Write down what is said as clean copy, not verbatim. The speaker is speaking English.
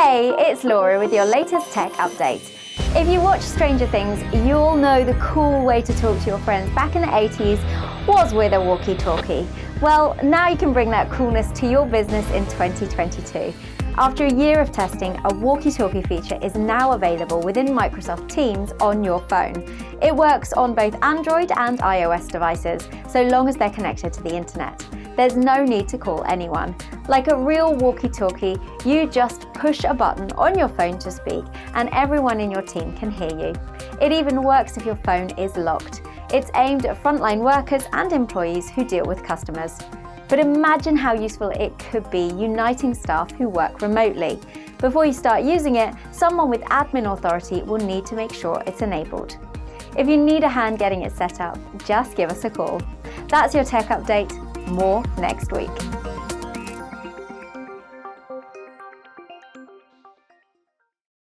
Hey, it's Laura with your latest tech update. If you watch Stranger Things, you'll know the cool way to talk to your friends back in the 80s was with a walkie-talkie. Well, now you can bring that coolness to your business in 2022. After a year of testing, a walkie-talkie feature is now available within Microsoft Teams on your phone. It works on both Android and iOS devices, so long as they're connected to the internet. There's no need to call anyone. Like a real walkie-talkie, you just push a button on your phone to speak, and everyone in your team can hear you. It even works if your phone is locked. It's aimed at frontline workers and employees who deal with customers. But imagine how useful it could be uniting staff who work remotely. Before you start using it, someone with admin authority will need to make sure it's enabled. If you need a hand getting it set up, just give us a call. That's your tech update. More next week.